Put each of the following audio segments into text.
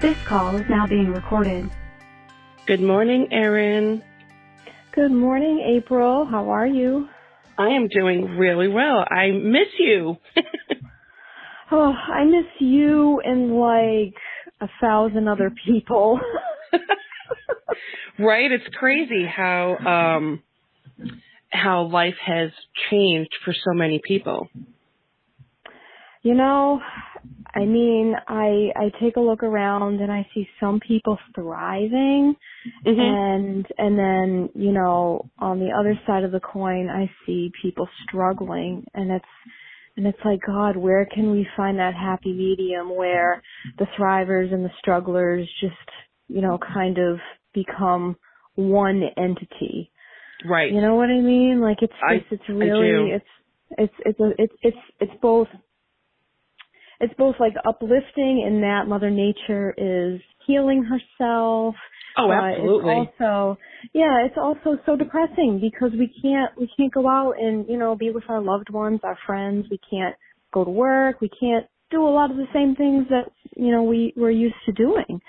This call is now being recorded. Good morning, Erin. Good morning, April. How are you? I am doing really well. I miss you. Oh, I miss you and like 1,000 other people. Right? It's crazy how life has changed for so many people. You know, I mean, I take a look around and I see some people thriving, and then, you know, on the other side of the coin, I see people struggling, and it's like, God, where can we find that happy medium where the thrivers and the strugglers just, you know, kind of become one entity? Right. You know what I mean? Like it's really, it's both. It's both like uplifting in that Mother Nature is healing herself. Oh, absolutely. It's also so depressing because we can't go out and, you know, be with our loved ones, our friends. We can't go to work. We can't do a lot of the same things that, you know, we're used to doing.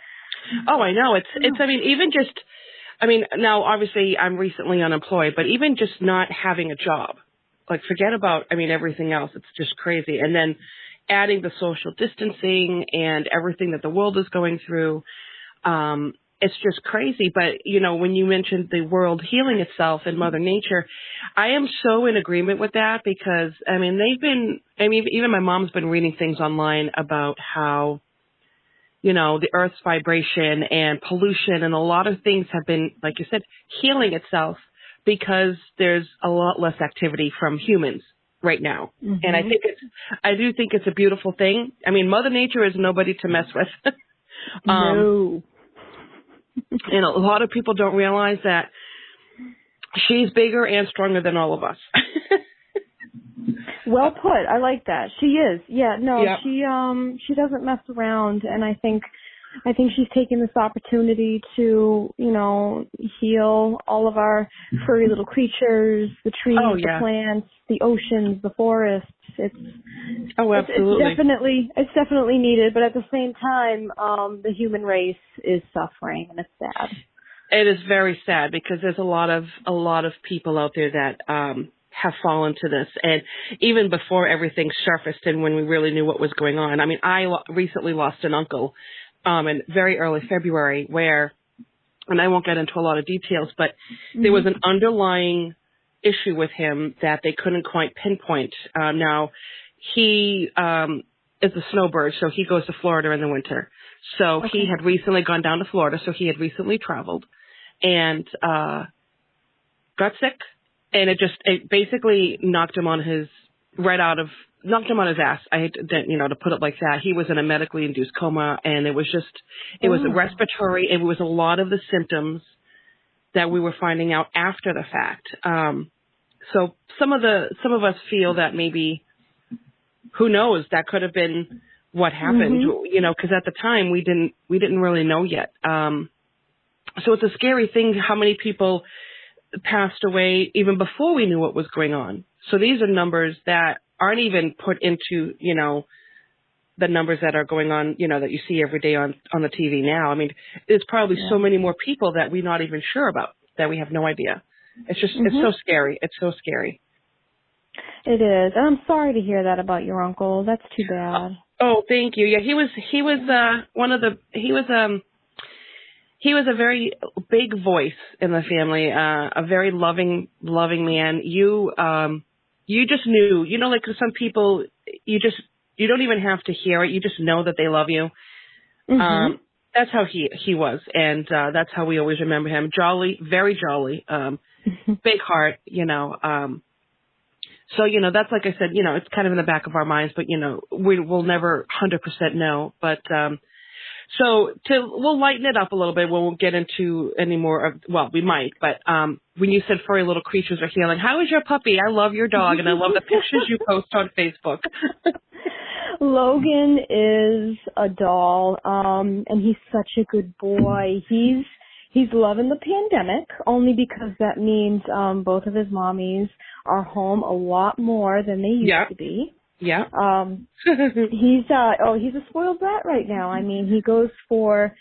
Oh, I know. Now obviously I'm recently unemployed, but even just not having a job, like forget about, everything else. It's just crazy. And then adding the social distancing and everything that the world is going through, it's just crazy. But, you know, when you mentioned the world healing itself and Mother Nature, I am so in agreement with that because, even my mom's been reading things online about how, you know, the Earth's vibration and pollution and a lot of things have been, like you said, healing itself because there's a lot less activity from humans right now. Mm-hmm. And I do think it's a beautiful thing. Mother Nature is nobody to mess with. No. And a lot of people don't realize that she's bigger and stronger than all of us. Well put. I like that. She is. Yeah, no, yep. She doesn't mess around, and I think she's taking this opportunity to, you know, heal all of our furry little creatures, the trees, the plants, the oceans, the forests. It's definitely needed, but at the same time, the human race is suffering, and it's sad. It is very sad because there's a lot of people out there that have fallen to this, and even before everything surfaced and when we really knew what was going on. I recently lost an uncle in very early February where, and I won't get into a lot of details, but there was an underlying issue with him that they couldn't quite pinpoint. Now, he is a snowbird, so he goes to Florida in the winter. So he had recently gone down to Florida, so he had recently traveled and got sick. And it basically knocked him on his ass. I hate to put it like that. He was in a medically induced coma, and it was respiratory. It was a lot of the symptoms that we were finding out after the fact. So some of us feel that maybe, who knows, that could have been what happened. You know, because at the time we didn't really know yet. So it's a scary thing how many people passed away even before we knew what was going on. So these are numbers that aren't even put into, you know, the numbers that are going on, you know, that you see every day on the TV now. There's probably so many more people that we're not even sure about, that we have no idea. It's just, it's so scary. It's so scary. It is. I'm sorry to hear that about your uncle. That's too bad. Oh, thank you. Yeah, he was a very big voice in the family, a very loving man. You just knew, you know, like some people, you don't even have to hear it. You just know that they love you. That's how he was. And, that's how we always remember him. Jolly, very jolly, big heart, you know. So, you know, that's, like I said, you know, it's kind of in the back of our minds, but, you know, we'll never 100% know. But, so we'll lighten it up a little bit. We won't get into any more of, well, we might, but when you said furry little creatures are healing, how is your puppy? I love your dog, and I love the pictures you post on Facebook. Logan is a doll, and he's such a good boy. He's loving the pandemic only because that means both of his mommies are home a lot more than they used to be. Yeah. He's a spoiled brat right now. I mean, he goes for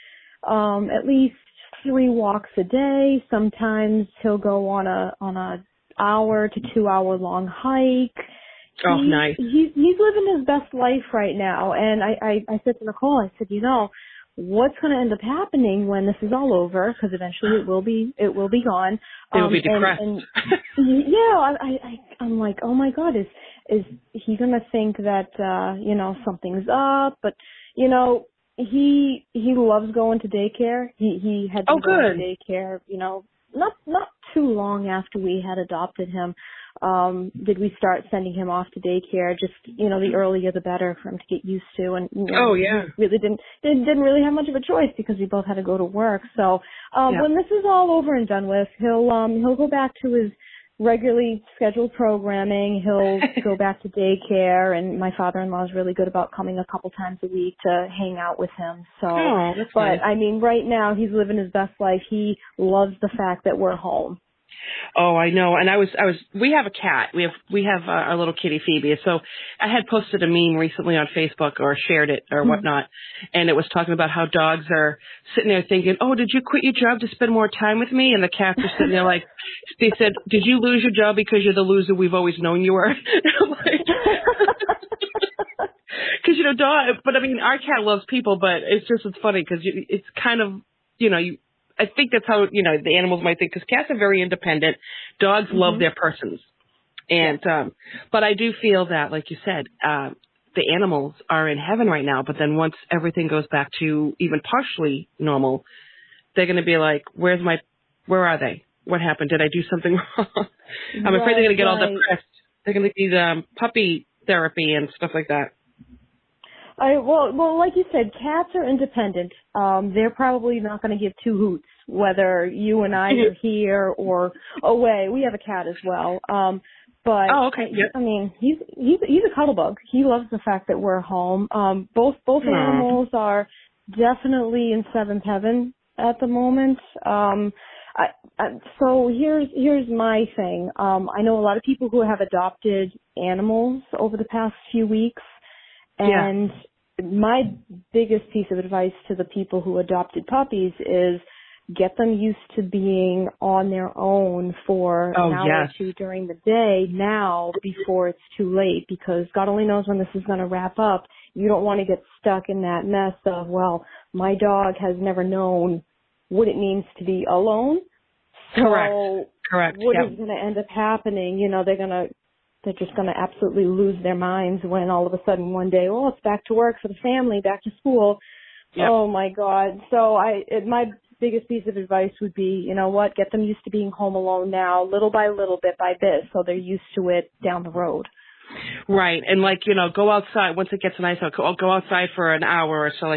at least 3 walks a day. Sometimes he'll go on a hour to 2 hour long hike. Oh, nice. He's living his best life right now. And I said to Nicole, I said, what's going to end up happening when this is all over? Because eventually it will be gone. It will be depressed. And I'm like, oh my God, is he going to think that something's up? But he loves going to daycare. He had been going to daycare, not too long after we had adopted him. Did we start sending him off to daycare? Just, the earlier the better for him to get used to. And, he really didn't really have much of a choice because we both had to go to work. So, when this is all over and done with, he'll go back to his regularly scheduled programming. He'll go back to daycare, and my father-in-law is really good about coming a couple times a week to hang out with him. So, that's but nice. I mean, right now he's living his best life. He loves the fact that we're home. Oh, I know. And we have a cat. We have our little kitty Phoebe. So I had posted a meme recently on Facebook or shared it or whatnot. And it was talking about how dogs are sitting there thinking, oh, did you quit your job to spend more time with me? And the cats are sitting there like, they said, did you lose your job because you're the loser we've always known you were? Because, dog, but I mean, our cat loves people, but it's funny because it's kind of, I think that's how, the animals might think, because cats are very independent. Dogs love their persons. And, but I do feel that, like you said, the animals are in heaven right now, but then once everything goes back to even partially normal, they're going to be like, where are they? What happened? Did I do something wrong? I'm afraid they're going to get all depressed. They're going to need puppy therapy and stuff like that. Well, like you said, cats are independent. They're probably not going to give 2 hoots whether you and I are here or away. We have a cat as well. But okay. Yep. I mean, he's a cuddle bug. He loves the fact that we're home. Both animals are definitely in 7th heaven at the moment. So here's my thing. I know a lot of people who have adopted animals over the past few weeks. And my biggest piece of advice to the people who adopted puppies is get them used to being on their own for an hour or 2 during the day now before it's too late, because God only knows when this is going to wrap up. You don't want to get stuck in that mess of, well, my dog has never known what it means to be alone. So Correct. What is going to end up happening? They're just going to absolutely lose their minds when all of a sudden one day, it's back to work for the family, back to school. Yep. Oh my God. So my biggest piece of advice would be, get them used to being home alone now, little by little, bit by bit, so they're used to it down the road. Right. And go outside once it gets nice out, go outside for an hour or so,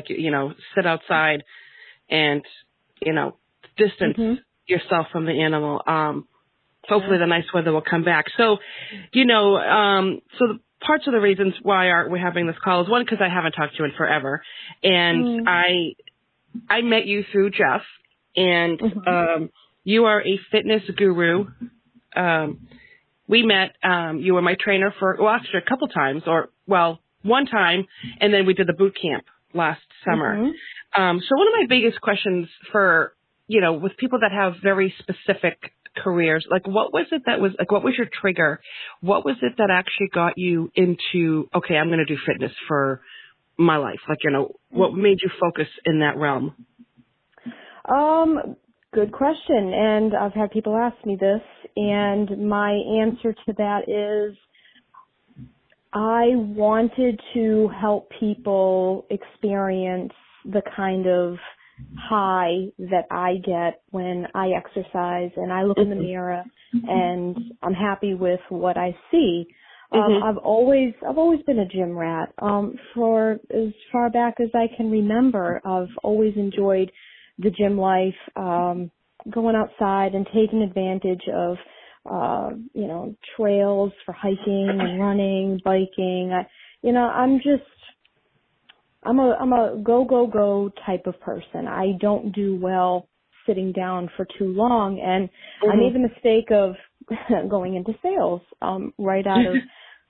sit outside and, distance yourself from the animal. Hopefully the nice weather will come back. So, so the parts of the reasons why we're having this call is, one, because I haven't talked to you in forever. And I met you through Jeff, and you are a fitness guru. We met, you were my trainer actually a couple times, one time, and then we did the boot camp last summer. So one of my biggest questions for, with people that have very specific careers, what was your trigger? What was it that actually got you into, okay, I'm going to do fitness for my life? What made you focus in that realm? Good question. And I've had people ask me this, and my answer to that is I wanted to help people experience the kind of high that I get when I exercise and I look in the mirror and I'm happy with what I see. I've always been a gym rat. For as far back as I can remember, I've always enjoyed the gym life, going outside and taking advantage of, trails for hiking and running, biking. I'm a go type of person. I don't do well sitting down for too long, and I made the mistake of going into sales right out of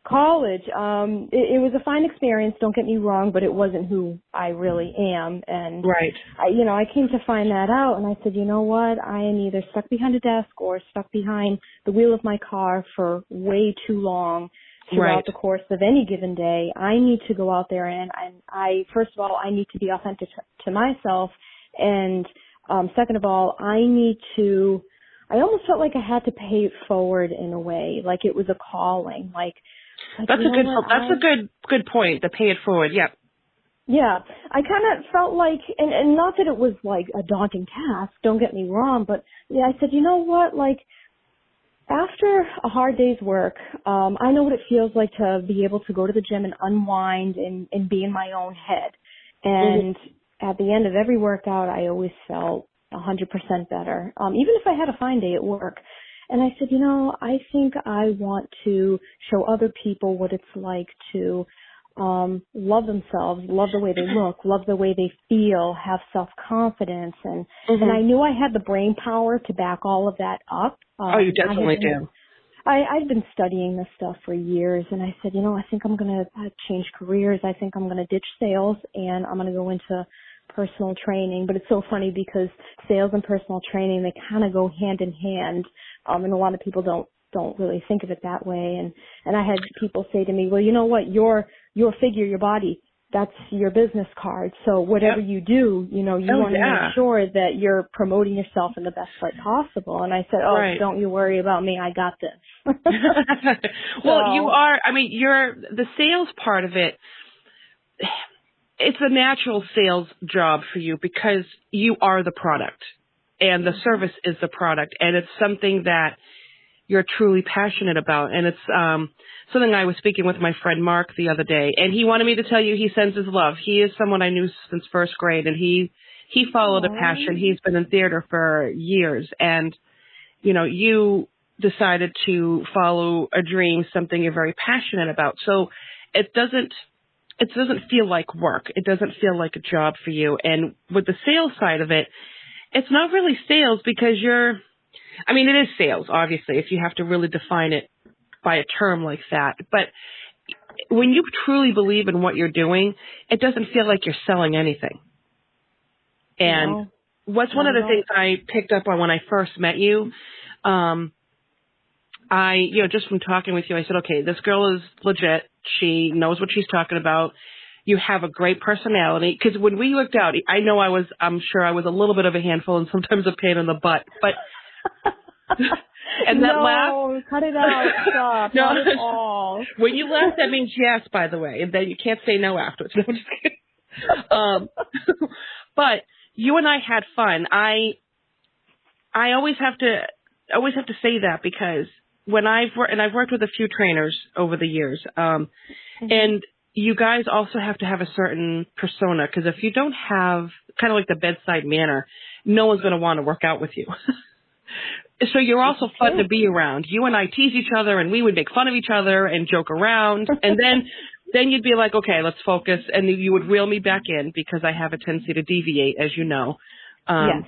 College, it was a fine experience, don't get me wrong, but it wasn't who I really am. And, Right. I came to find that out, and I said, you know what, I am either stuck behind a desk or stuck behind the wheel of my car for way too long throughout the course of any given day. I need to go out there and I first of all, I need to be authentic to myself, and second of all, I almost felt like I had to pay it forward in a way, like it was a calling, like that's a good point. To pay it forward. Yeah. Yeah, I kind of felt like, and not that it was like a daunting task, don't get me wrong, but yeah, I said, you know what, like after a hard day's work, I know what it feels like to be able to go to the gym and unwind and be in my own head. And at the end of every workout, I always felt 100% better, even if I had a fine day at work. And I said, I think I want to show other people what it's like to love themselves, love the way they look, love the way they feel, have self-confidence. And I knew I had the brain power to back all of that up. You definitely do. I'd been studying this stuff for years, and I said, I think I'm going to change careers. I think I'm going to ditch sales, and I'm going to go into personal training. But it's so funny because sales and personal training, they kind of go hand in hand, and a lot of people don't really think of it that way. And I had people say to me, well, you know what, your figure, your body, that's your business card. So whatever you do, you want to make sure that you're promoting yourself in the best light possible. And I said, don't you worry about me. I got this. Well, you are, you're the sales part of it. It's a natural sales job for you because you are the product and the service is the product. And it's something that you're truly passionate about. And it's something I was speaking with my friend Mark the other day, and he wanted me to tell you he sends his love. He is someone I knew since first grade, and he followed a passion. He's been in theater for years, and, you decided to follow a dream, something you're very passionate about. So it doesn't feel like work. It doesn't feel like a job for you. And with the sales side of it, it's not really sales because it is sales, obviously, if you have to really define it by a term like that. But when you truly believe in what you're doing, it doesn't feel like you're selling anything. And what's one of the things I picked up on when I first met you, just from talking with you, I said, okay, this girl is legit. She knows what she's talking about. You have a great personality. Because when we looked out, I'm sure I was a little bit of a handful and sometimes a pain in the butt. But and that laugh. Cut it out. Stop. No. Not at all. When you laugh, that means yes, by the way, and then you can't say no afterwards. No, I'm just kidding. But you and I had fun. I always have to say that because when I've worked with a few trainers over the years, and you guys also have to have a certain persona because if you don't have kind of like the bedside manner, no one's going to want to work out with you. So you're also fun to be around. You and I tease each other, and we would make fun of each other and joke around. And then you'd be like, okay, let's focus. And you would reel me back in because I have a tendency to deviate, as you know. Yes.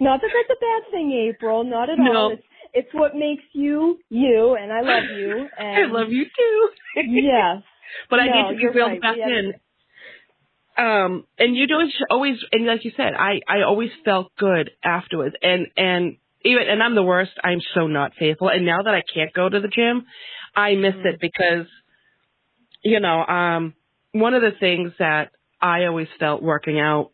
Not that that's a bad thing, April. Not at all. It's what makes you, and I love you. And I love you too. Yes. But I need to be reeled back in. And you don't always, and like you said, I always felt good afterwards. And I'm the worst. I'm so not faithful. And now that I can't go to the gym, I miss it because, one of the things that I always felt working out,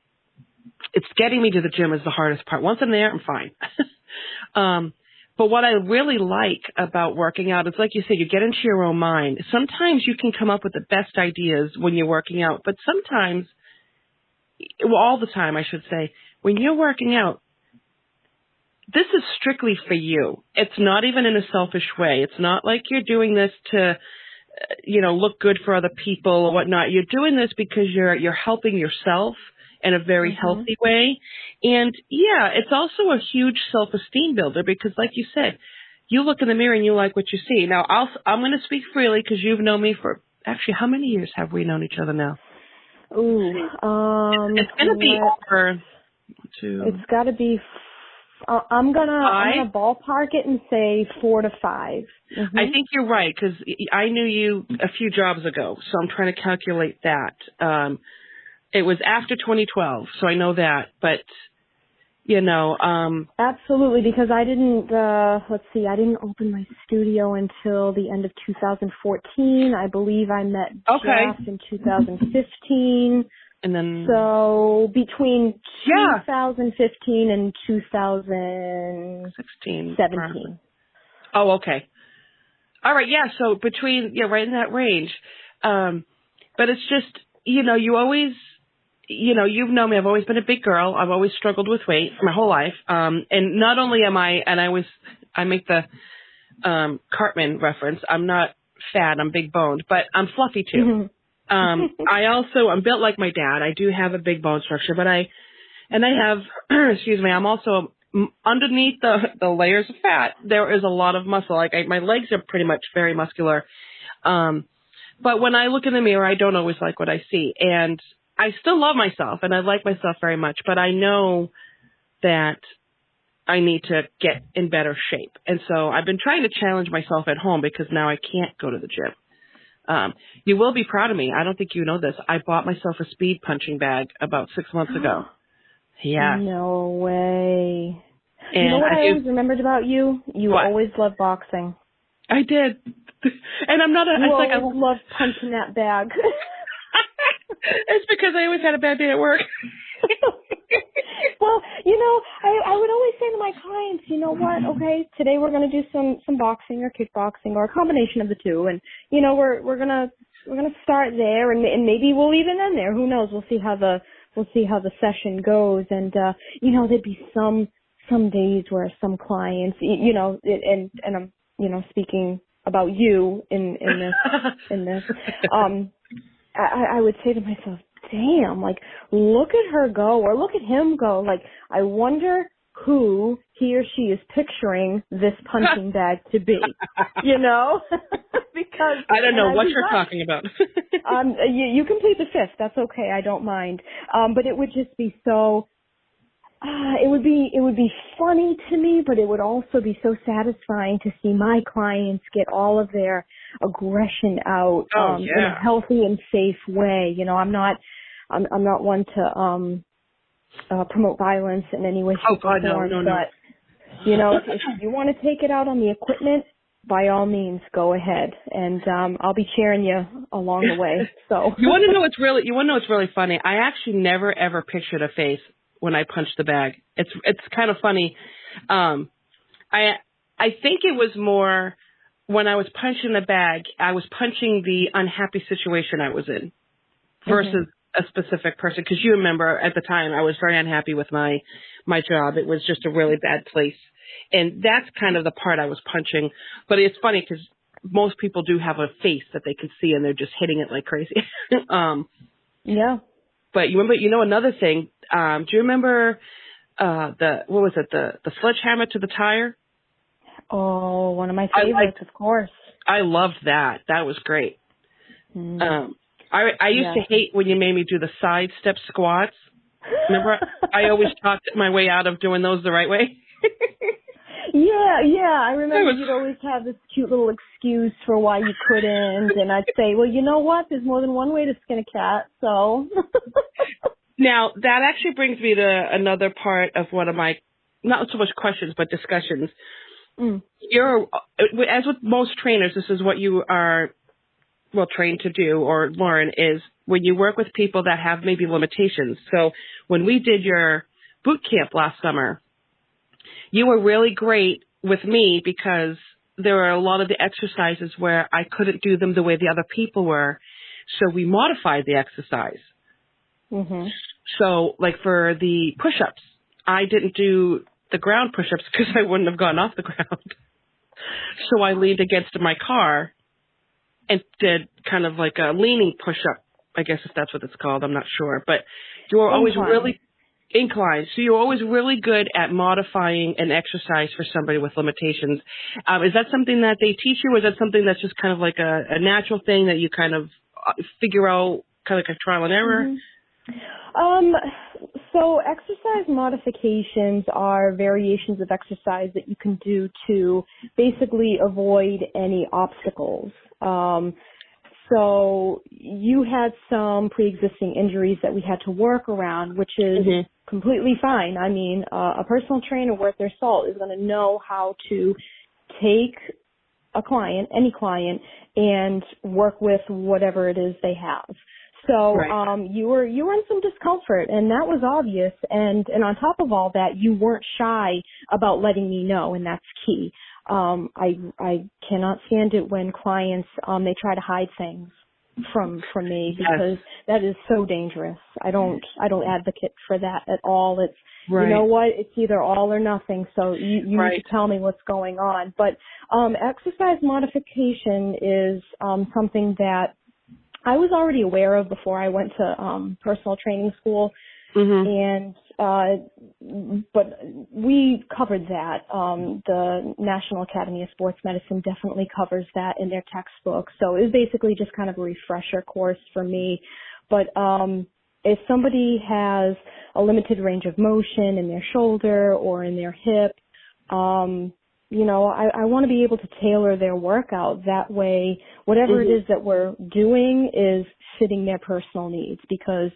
it's getting me to the gym is the hardest part. Once I'm there, I'm fine. But what I really like about working out is, like you said, you get into your own mind. Sometimes you can come up with the best ideas when you're working out, but sometimes, all the time, I should say, when you're working out, this is strictly for you. It's not even in a selfish way. It's not like you're doing this to, look good for other people or whatnot. You're doing this because you're helping yourself in a very healthy way. And yeah, it's also a huge self-esteem builder because like you said, you look in the mirror and you like what you see. Now I'm going to speak freely because you've known me for, actually, how many years have we known each other now? Ooh, it's going to be over It's got to be I'm gonna ballpark it and say 4 to 5. Mm-hmm. I think you're right because I knew you a few jobs ago, so I'm trying to calculate that. It was after 2012, so I know that, but you know, absolutely, because I didn't. I didn't open my studio until the end of 2014. I believe I met Jeff in 2015. And then so between 2015 and 2017. Oh, okay. All right, yeah. So between right in that range. But it's just you always. You've known me. I've always been a big girl. I've always struggled with weight my whole life. And not only am I, and I make the Cartman reference. I'm not fat. I'm big boned, but I'm fluffy too. Mm-hmm. I'm built like my dad. I do have a big bone structure, but I have, excuse me, I'm also underneath the layers of fat. There is a lot of muscle. Like my legs are pretty much very muscular. But when I look in the mirror, I don't always like what I see. And I still love myself and I like myself very much, but I know that I need to get in better shape. And so I've been trying to challenge myself at home because now I can't go to the gym. You will be proud of me. I don't think you know this. I bought myself a speed punching bag about 6 months ago. Yeah. No way. And you know what I always remembered about you? You always loved boxing. I did. And I'm not I love punching that bag. It's because I always had a bad day at work. Well, I would always say to my clients, you know what? Okay, today we're going to do some boxing or kickboxing or a combination of the two, and we're gonna start there, and maybe we'll even end there. Who knows? We'll see how the session goes, and there'd be some days where some clients, and I'm speaking about you in this. I would say to myself, damn, like, look at her go, or look at him go. Like, I wonder who he or she is picturing this punching bag to be, because I don't know what you're talking about. You complete the fifth. That's okay. I don't mind. But it would just be so, it would be funny to me, but it would also be so satisfying to see my clients get all of their aggression out in a healthy and safe way. I'm not one to promote violence in any way, shape, or form. No. But if you want to take it out on the equipment, by all means, go ahead, and I'll be cheering you along the way. So you want to know what's really funny? I actually never ever pictured a face when I punched the bag. It's kind of funny. I think it was more when I was punching the bag, I was punching the unhappy situation I was in versus a specific person. Because you remember at the time I was very unhappy with my job. It was just a really bad place. And that's kind of the part I was punching. But it's funny because most people do have a face that they can see and they're just hitting it like crazy. Yeah. But you remember, another thing, do you remember the sledgehammer to the tire? Oh, one of my favorites, of course. I loved that. That was great. I used to hate when you made me do the side step squats. Remember, I always talked my way out of doing those the right way. Yeah. I remember you'd always have this cute little excuse for why you couldn't, and I'd say, well, you know what? There's more than one way to skin a cat, so. Now, that actually brings me to another part of one of my, not so much questions, but discussions. As with most trainers, this is what you are, trained to do or learn is when you work with people that have maybe limitations. So when we did your boot camp last summer, you were really great with me because there were a lot of the exercises where I couldn't do them the way the other people were. So we modified the exercise. Mm-hmm. So like for the push-ups, I didn't do the ground push-ups because I wouldn't have gone off the ground. So I leaned against my car and did kind of like a leaning push-up, I guess if that's what it's called. I'm not sure. But you were always really inclined. So you're always really good at modifying an exercise for somebody with limitations. Is that something that they teach you, or is that something that's just kind of like a natural thing that you kind of figure out, kind of like a trial and error? So exercise modifications are variations of exercise that you can do to basically avoid any obstacles. So you had some pre-existing injuries that we had to work around, which is completely fine. I mean, a personal trainer worth their salt is going to know how to take a client, any client, and work with whatever it is they have. So Right. you were in some discomfort, and that was obvious. And on top of all that, you weren't shy about letting me know, and that's key. I cannot stand it when clients they try to hide things from me, because that is so dangerous. I don't advocate for that at all. It's Right. You know what, it's either all or nothing. So you need to tell me what's going on. But exercise modification is something that I was already aware of before I went to personal training school, and but we covered that. The National Academy of Sports Medicine definitely covers that in their textbook. So it was basically just kind of a refresher course for me. But if somebody has a limited range of motion in their shoulder or in their hip, I want to be able to tailor their workout. That way, whatever it is that we're doing is fitting their personal needs. Because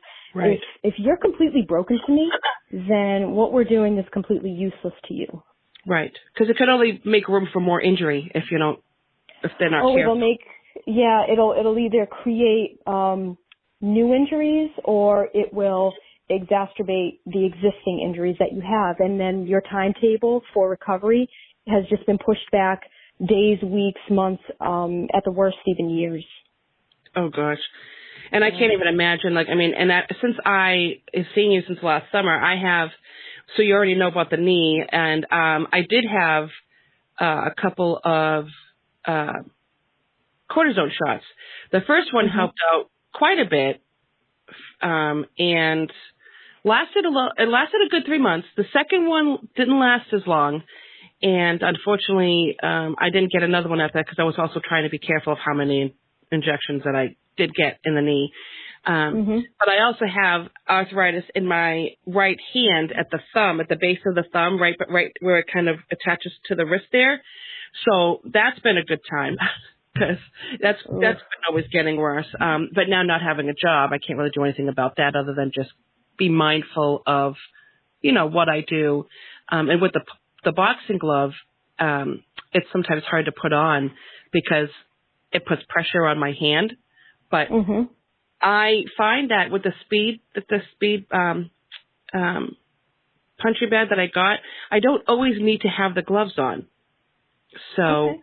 if you're completely broken to me, then what we're doing is completely useless to you. Right. Because it could only make room for more injury if they're not careful. It'll either create new injuries, or it will exacerbate the existing injuries that you have. And then your timetable for recovery has just been pushed back days, weeks, months, at the worst, even years. Oh gosh. And I can't even imagine, since I have seen you since last summer, so you already know about the knee, and I did have a couple of cortisone shots. The first one helped out quite a bit, and lasted a good 3 months. The second one didn't last as long. And unfortunately, I didn't get another one after that, because I was also trying to be careful of how many injections that I did get in the knee. But I also have arthritis in my right hand at the thumb, at the base of the thumb, right where it kind of attaches to the wrist there. So that's been a good time, because that's been always getting worse. But now, not having a job, I can't really do anything about that other than just be mindful of, what I do. And with the boxing glove, it's sometimes hard to put on because it puts pressure on my hand. But I find that with the speed punching bag that I got, I don't always need to have the gloves on. So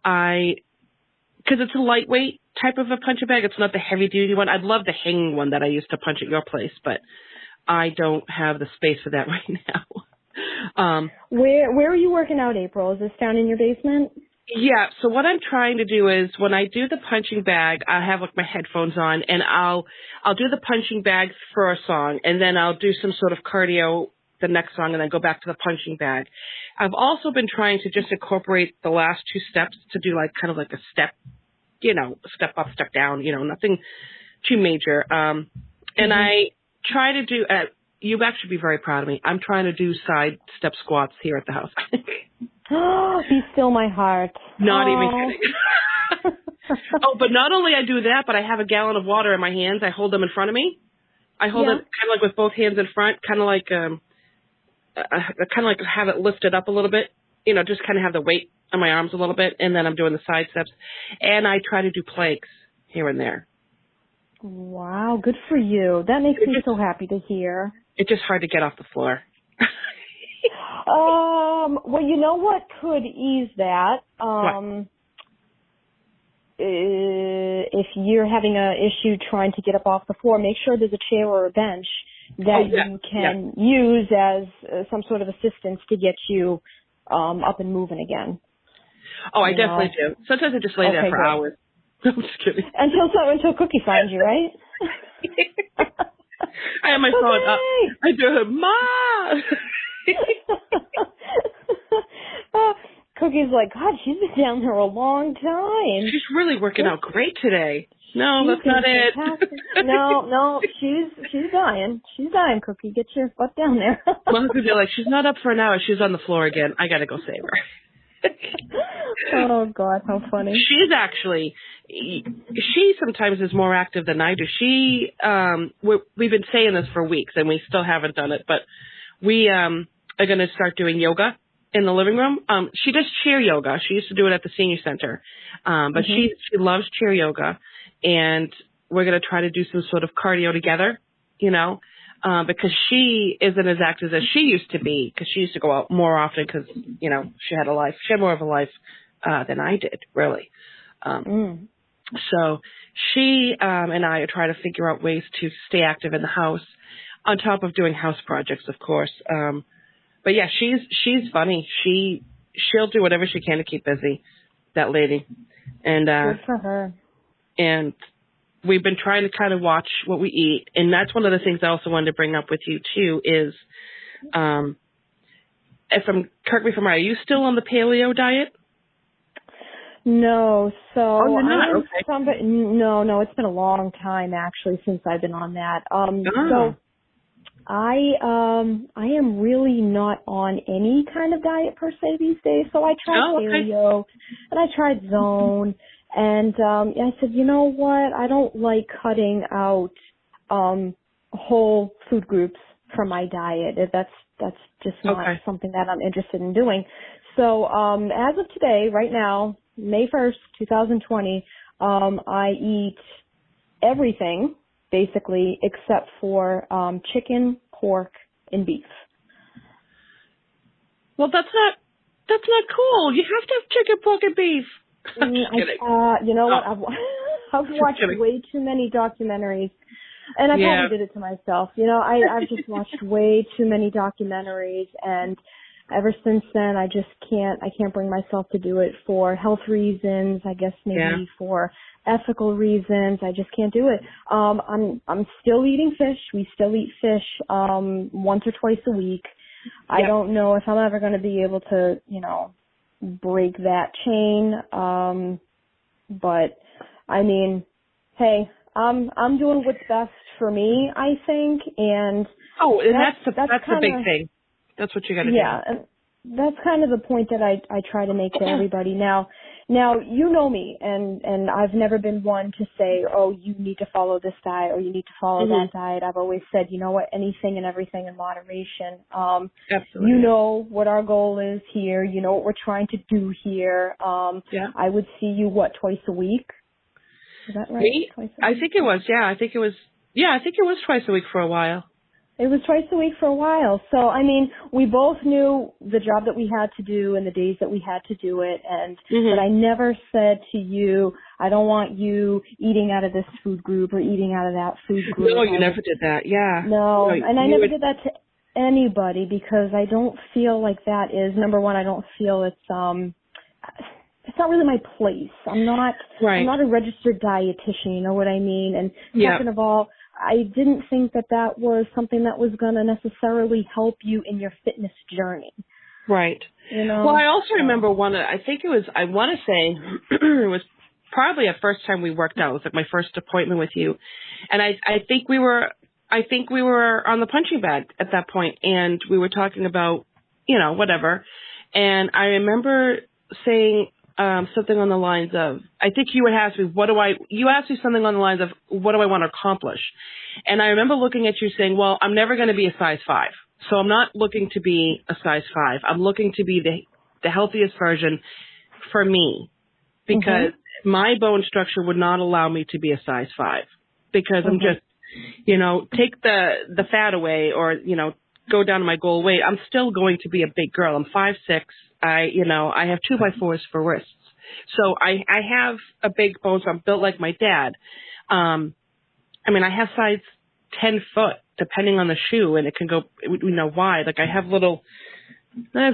because it's a lightweight type of a punching bag, it's not the heavy duty one. I'd love the hanging one that I used to punch at your place, but I don't have the space for that right now. Where are you working out, April? Is this down in your basement? Yeah. So what I'm trying to do is, when I do the punching bag, I have my headphones on, and I'll do the punching bag for a song, and then I'll do some sort of cardio the next song, and then go back to the punching bag. I've also been trying to just incorporate the last two steps to do kind of a step, step up, step down, nothing too major. And I try to do, you actually be very proud of me, I'm trying to do side step squats here at the house. Be still my heart. Not even kidding. But not only I do that, but I have a gallon of water in my hands. I hold them in front of me. I hold it kind of with both hands in front, kind of have it lifted up a little bit, just kind of have the weight on my arms a little bit, and then I'm doing the side steps. And I try to do planks here and there. Wow, good for you. That makes me so happy to hear. It's just hard to get off the floor. Well, you know what could ease that? If you're having an issue trying to get up off the floor, make sure there's a chair or a bench that you can use as some sort of assistance to get you up and moving again. Oh, I definitely do. Sometimes I just lay there for hours. I'm just kidding. Until Cookie finds you, right? I have my phone up. I do, Ma! Cookie's like, God, she's been down there a long time. She's really working out great today. No, She's that's not it. no, she's dying. She's dying, Cookie. Get your butt down there. My husband would be like, she's not up for an hour. She's on the floor again. I got to go save her. Oh, God, how funny. She's actually, she sometimes is more active than I do. We've been saying this for weeks, and we still haven't done it, but we are going to start doing yoga in the living room. She does chair yoga. She used to do it at the senior center, but she loves chair yoga, and we're going to try to do some sort of cardio together, because she isn't as active as she used to be, because she used to go out more often because, she had a life. She had more of a life than I did, really. So she and I are trying to figure out ways to stay active in the house, on top of doing house projects, of course. But yeah, she's funny. She'll do whatever she can to keep busy, that lady. And good for her. And we've been trying to kind of watch what we eat, and that's one of the things I also wanted to bring up with you too. Is correct me if I'm right, are you still on the paleo diet? No, so you're not? Okay. No, it's been a long time actually since I've been on that. So I am really not on any kind of diet per se these days. So I tried paleo and I tried zone, and I said, you know what? I don't like cutting out whole food groups from my diet. That's just not something that I'm interested in doing. So as of today, right now, May 1st, 2020, I eat everything basically except for chicken, pork, and beef. Well, that's not cool. You have to have chicken, pork, and beef. You know what? I've watched way too many documentaries, and I probably did it to myself. I've just watched way too many documentaries, and ever since then, I can't bring myself to do it for health reasons. I guess maybe for ethical reasons. I just can't do it. I'm still eating fish. We still eat fish, once or twice a week. I don't know if I'm ever going to be able to, break that chain. But I mean, hey, I'm doing what's best for me, I think. And that's the big thing. That's what you got to do. Yeah, and that's kind of the point that I try to make to everybody. Now you know me, and I've never been one to say, oh, you need to follow this diet or you need to follow that diet. I've always said, you know what, anything and everything in moderation. Absolutely. You know what our goal is here. You know what we're trying to do here. I would see you, twice a week? Is that right? Me? I think it was, I think it was twice a week for a while. It was twice a week for a while. So, I mean, we both knew the job that we had to do and the days that we had to do it. And but I never said to you, I don't want you eating out of this food group or eating out of that food group. No, you never did that. Yeah. No, and I never did that to anybody because I don't feel like that is, number one, I don't feel it's not really my place. I'm not a registered dietitian, you know what I mean? And second of all, I didn't think that was something that was going to necessarily help you in your fitness journey. Right. Well, I also remember I want to say it was probably the first time we worked out. It was like my first appointment with you. And I think we were on the punching bag at that point, and we were talking about, whatever. And I remember saying something on the lines of, I think you had asked me, you asked me something on the lines of, what do I want to accomplish? And I remember looking at you saying, well, I'm never going to be a size 5. So I'm not looking to be a size 5. I'm looking to be the healthiest version for me because my bone structure would not allow me to be a size 5 because I'm just, take the fat away or, go down to my goal weight. I'm still going to be a big girl. I'm 5'6". I have 2x4s for wrists. So I have a big bone, so I'm built like my dad. I have size 10 foot, depending on the shoe, and it can go, wide. Like I have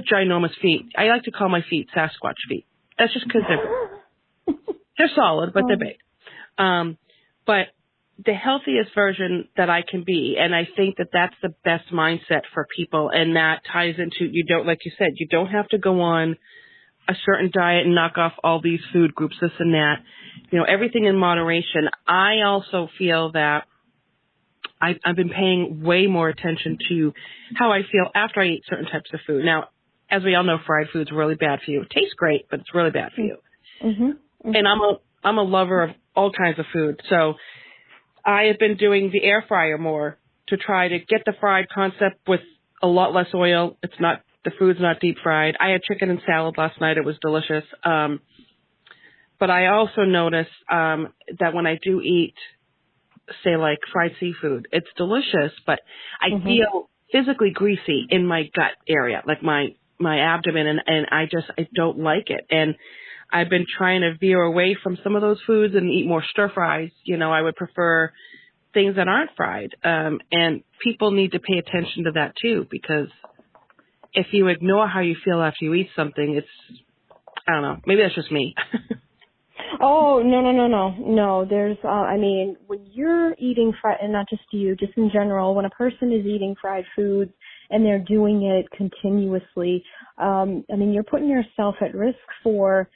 ginormous feet. I like to call my feet Sasquatch feet. That's just because they're solid, but they're big. But the healthiest version that I can be, and I think that that's the best mindset for people, and that ties into, like you said, you don't have to go on a certain diet and knock off all these food groups, this and that. Everything in moderation. I also feel that I've been paying way more attention to how I feel after I eat certain types of food. Now, as we all know, fried food's really bad for you. It tastes great, but it's really bad for you. Mm-hmm. Mm-hmm. And I'm a lover of all kinds of food. So I have been doing the air fryer more to try to get the fried concept with a lot less oil. The food's not deep fried. I had chicken and salad last night. It was delicious. But I also notice that when I do eat, say, like fried seafood, it's delicious, but I feel physically greasy in my gut area, like my abdomen, and I don't like it. And I've been trying to veer away from some of those foods and eat more stir fries. I would prefer things that aren't fried. And people need to pay attention to that too, because if you ignore how you feel after you eat something, I don't know, maybe that's just me. Oh, no. There's, when you're eating fried, and not just you, just in general, when a person is eating fried foods and they're doing it continuously, you're putting yourself at risk for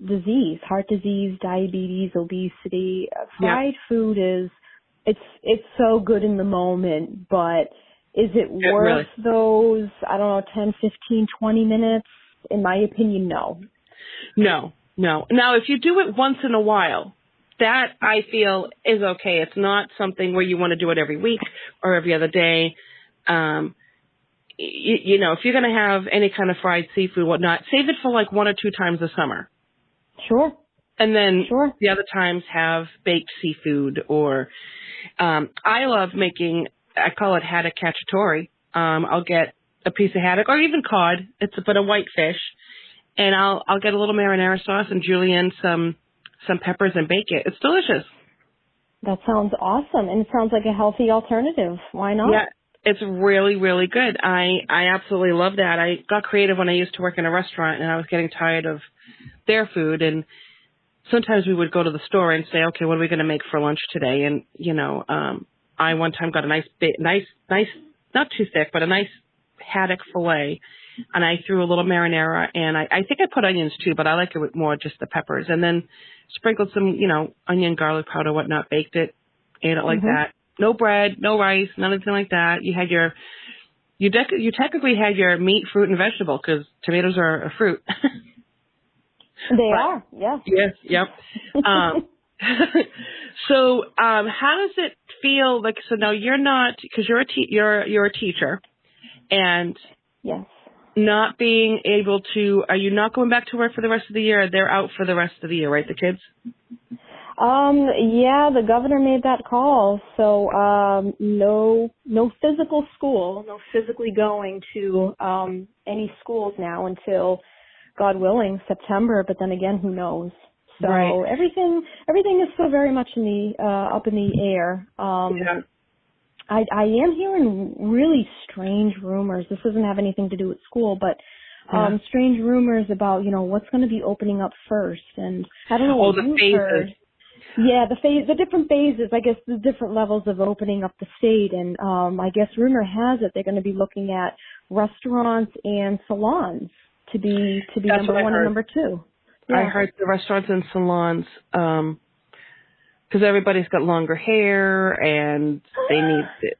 disease, heart disease, diabetes, obesity. Fried food it's so good in the moment, but is it worth those, 10, 15, 20 minutes? In my opinion, no. No. Now, if you do it once in a while, that I feel is okay. It's not something where you want to do it every week or every other day. If you're going to have any kind of fried seafood, whatnot, save it for like 1 or 2 times a summer. Sure. And then the other times have baked seafood or I love making, I call it haddock cacciatore. I'll get a piece of haddock or even cod. But a white fish. And I'll get a little marinara sauce and julienne some peppers and bake it. It's delicious. That sounds awesome. And it sounds like a healthy alternative. Why not? Yeah, it's really, really good. I absolutely love that. I got creative when I used to work in a restaurant and I was getting tired of their food. And sometimes we would go to the store and say, okay, what are we going to make for lunch today? And, I one time got a nice, not too thick, but a nice haddock fillet. And I threw a little marinara, and I think I put onions too, but I like it with more just the peppers. And then sprinkled some, onion, garlic powder, whatnot, baked it, ate it like that. No bread, no rice, nothing like that. You had you technically had your meat, fruit, and vegetable because tomatoes are a fruit. They are, yeah. Yes, yep. So, how does it feel like? So now you're not, because you're a teacher, and yes. Not being able to, are you not going back to work for the rest of the year? They're out for the rest of the year, right, the kids? Yeah, the governor made that call. So, no physical school, no physically going to, any schools now until, God willing, September, but then again, who knows? So everything is still very much up in the air. I am hearing really strange rumors. This doesn't have anything to do with school, but strange rumors about, what's going to be opening up first. And I don't know what you've heard. Yeah, the different phases, I guess the different levels of opening up the state. And I guess rumor has it they're going to be looking at restaurants and salons to be number 1 and number 2. Yeah. I heard the restaurants and salons, because everybody's got longer hair and they need it.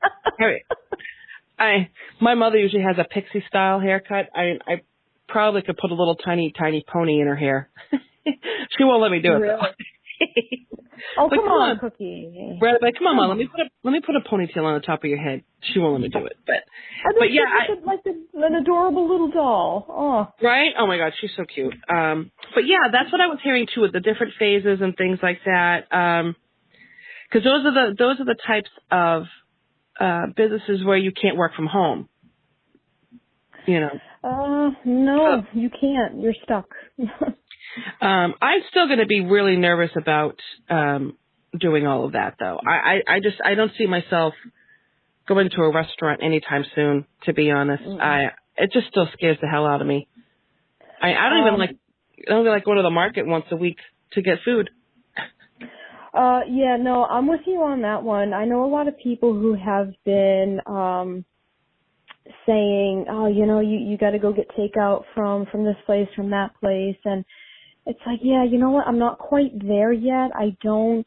My mother usually has a pixie style haircut. I probably could put a little tiny pony in her hair. She won't let me do it. Really? Oh, come on, Cookie. Right, but come on, Mom. Let me put a ponytail on the top of your head. She won't let me do it. But yeah, like an adorable little doll. Oh. Right? Oh my God, she's so cute. But yeah, that's what I was hearing too, with the different phases and things like that. Because those are the types of businesses where you can't work from home. No, you can't. You're stuck. I'm still going to be really nervous about doing all of that, though. I don't see myself going to a restaurant anytime soon, to be honest. It just still scares the hell out of me. I don't even like going to the market once a week to get food. Yeah, no, I'm with you on that one. I know a lot of people who have been saying, oh, you got to go get takeout from this place, from that place. And it's like, yeah, you know what? I'm not quite there yet. I don't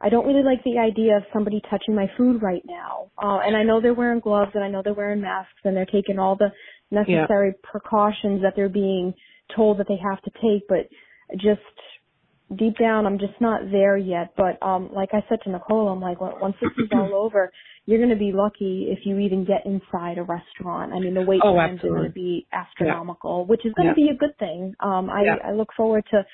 really like the idea of somebody touching my food right now. And I know they're wearing gloves and I know they're wearing masks and they're taking all the necessary precautions that they're being told that they have to take, but just deep down, I'm just not there yet. But like I said to Nicole, I'm like, once this is all over, you're going to be lucky if you even get inside a restaurant. I mean, the wait times are going to be astronomical, which is going to be a good thing. I look forward to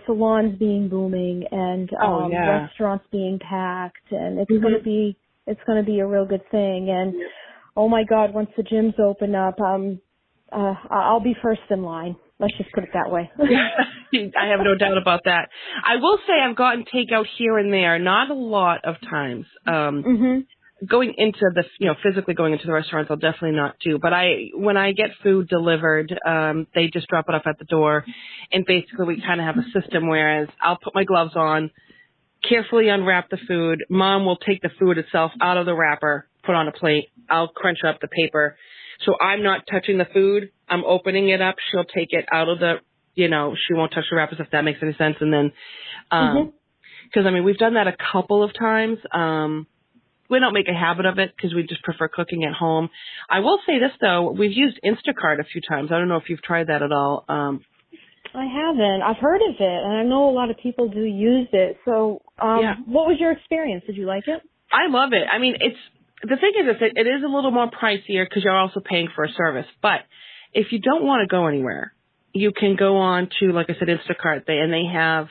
salons being booming and restaurants being packed, and it's going to be a real good thing. And oh my God, once the gyms open up, I'll be first in line. Let's just put it that way. I have no doubt about that. I will say I've gotten takeout here and there, not a lot of times. Going into physically going into the restaurants, I'll definitely not do. But when I get food delivered, they just drop it off at the door. And basically we kind of have a system, whereas I'll put my gloves on, carefully unwrap the food. Mom will take the food itself out of the wrapper, put on a plate. I'll crunch up the paper. So I'm not touching the food. I'm opening it up. She'll take it out of the, she won't touch the wrappers, if that makes any sense. And then, because we've done that a couple of times. We don't make a habit of it because we just prefer cooking at home. I will say this though, we've used Instacart a few times. I don't know if you've tried that at all. I haven't. I've heard of it, and I know a lot of people do use it. So, what was your experience? Did you like it? I love it. The thing is, it is a little more pricier because you're also paying for a service. But if you don't want to go anywhere, you can go on to, like I said, Instacart. They have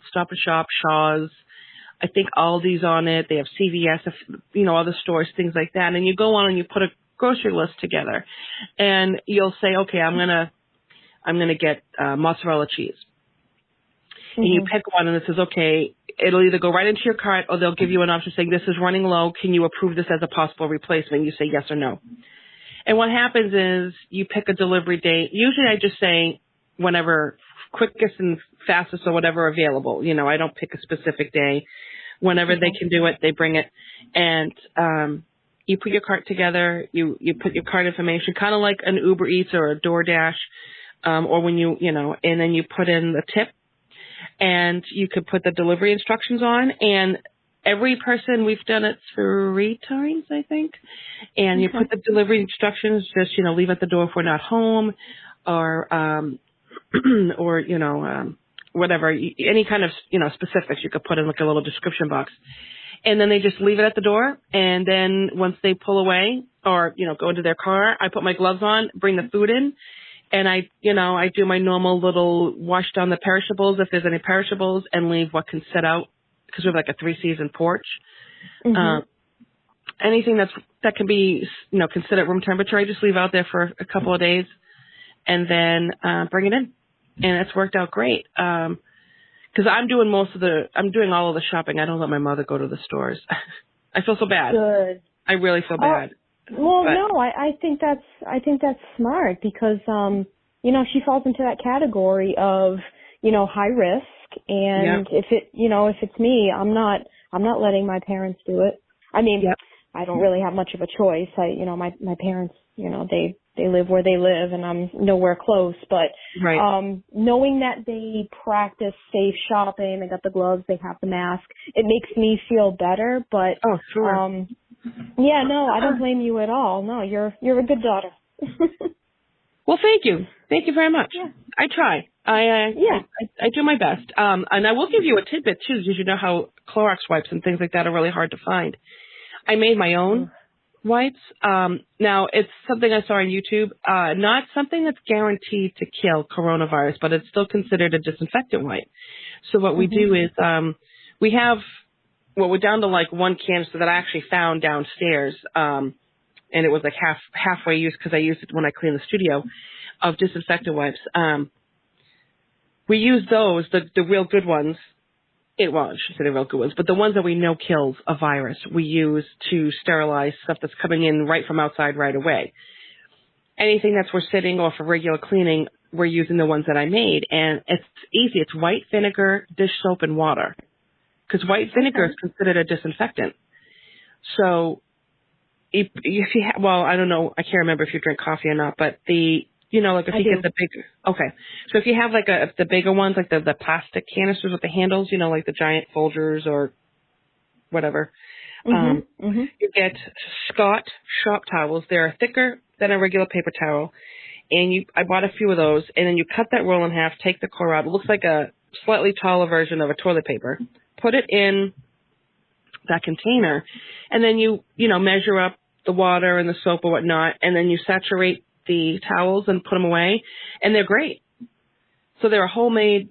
Stop and Shop, Shaw's, I think Aldi's on it. They have CVS, other stores, things like that. And you go on and you put a grocery list together, and you'll say, okay, I'm gonna get mozzarella cheese. And you pick one, and it says, okay, it'll either go right into your cart, or they'll give you an option saying, this is running low. Can you approve this as a possible replacement? You say yes or no. And what happens is you pick a delivery date. Usually I just say whenever quickest and fastest or whatever available. I don't pick a specific day. Whenever they can do it, they bring it. And you put your cart together. You put your cart information, kind of like an Uber Eats or a DoorDash, or when and then you put in the tip. And you could put the delivery instructions on, and every person, we've done it 3 times, I think. And you put the delivery instructions, just, leave at the door if we're not home, or, whatever, any kind of, specifics you could put in like a little description box. And then they just leave it at the door. And then once they pull away or, go into their car, I put my gloves on, bring the food in. And I do my normal little wash down the perishables if there's any perishables, and leave what can sit out, because we have like a 3-season porch. Anything that can be, considered room temperature, I just leave out there for a couple of days and then bring it in. And it's worked out great. Because I'm doing all of the shopping. I don't let my mother go to the stores. I feel so bad. Good. I really feel bad. Well, no, I think that's smart because, she falls into that category of, high risk. And if it's me, I'm not letting my parents do it. I don't really have much of a choice. My parents, they live where they live and I'm nowhere close, but, knowing that they practice safe shopping, they got the gloves, they have the mask, it makes me feel better, but, oh, sure. No, I don't blame you at all. No, you're a good daughter. Well, thank you. Thank you very much. Yeah. I try. I do my best. And I will give you a tidbit too, because you know how Clorox wipes and things like that are really hard to find. I made my own wipes. Now it's something I saw on YouTube. Not something that's guaranteed to kill coronavirus, but it's still considered a disinfectant wipe. So what we do is, we're down to like one canister that I actually found downstairs, and it was like halfway used because I used it when I cleaned the studio, of disinfectant wipes. We use those, the real good ones. I should say the real good ones, but the ones that we know kills a virus, we use to sterilize stuff that's coming in right from outside right away. Anything that's we're sitting or for regular cleaning, we're using the ones that I made, and it's easy. It's white vinegar, dish soap, and water. Because white vinegar is considered a disinfectant. So if you well, I don't know, I can't remember if you drink coffee or not, but like if I you do. get the big, okay. So if you have like the bigger ones, like the plastic canisters with the handles, like the giant Folgers or whatever, Mhm. Mhm. you get Scott shop towels. They're thicker than a regular paper towel. And I bought a few of those, and then you cut that roll in half, take the core out. It looks like a slightly taller version of a toilet paper. Put it in that container, and then you measure up the water and the soap or whatnot, and then you saturate the towels and put them away, and they're great. So they're a homemade,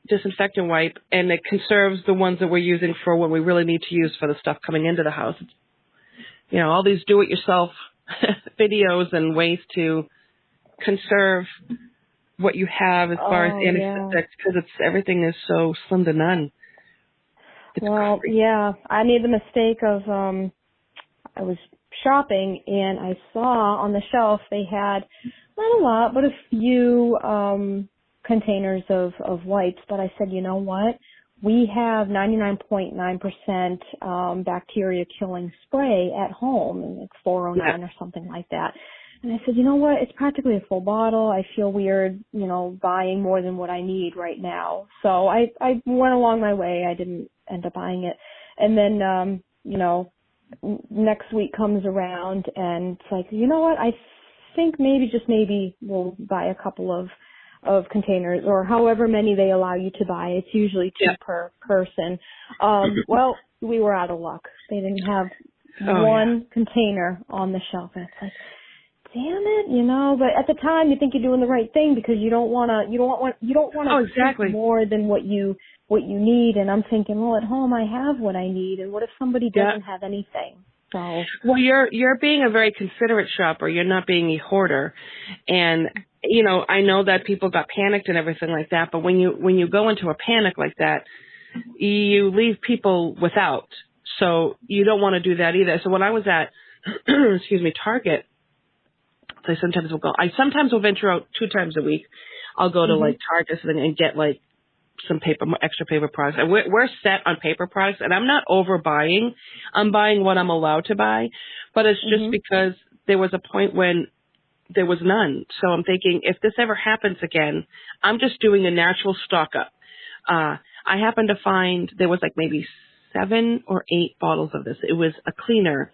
disinfectant wipe, and it conserves the ones that we're using for when we really need to use for the stuff coming into the house. All these do-it-yourself videos and ways to conserve what you have as far as antiseptics, because everything is so slim to none. It's crazy. Yeah, I made the mistake of I was shopping and I saw on the shelf they had not a lot but a few containers of wipes, but I said, you know what? We have 99.9% bacteria killing spray at home, and it's 409 or something like that. And I said, you know what? It's practically a full bottle. I feel weird, buying more than what I need right now. So I went along my way. I didn't end up buying it. And then, next week comes around and it's like, you know what? I think just maybe we'll buy a couple of containers or however many they allow you to buy. It's usually two per person. Well, we were out of luck. They didn't have one container on the shelf. And it's like, damn it, but at the time you think you're doing the right thing because you don't want to exactly. more than what you need. And I'm thinking, well, at home I have what I need, and what if somebody doesn't have anything? So, well, you're being a very considerate shopper. You're not being a hoarder, and I know that people got panicked and everything like that. But when you go into a panic like that, you leave people without. So you don't want to do that either. So when I was at Target. I sometimes will venture out 2 times a week. I'll go to like Target and get like some extra paper products. And we're set on paper products, and I'm not overbuying. I'm buying what I'm allowed to buy, but it's just because there was a point when there was none. So I'm thinking if this ever happens again, I'm just doing a natural stock up. I happened to find there was like maybe 7 or 8 bottles of this. It was a cleaner.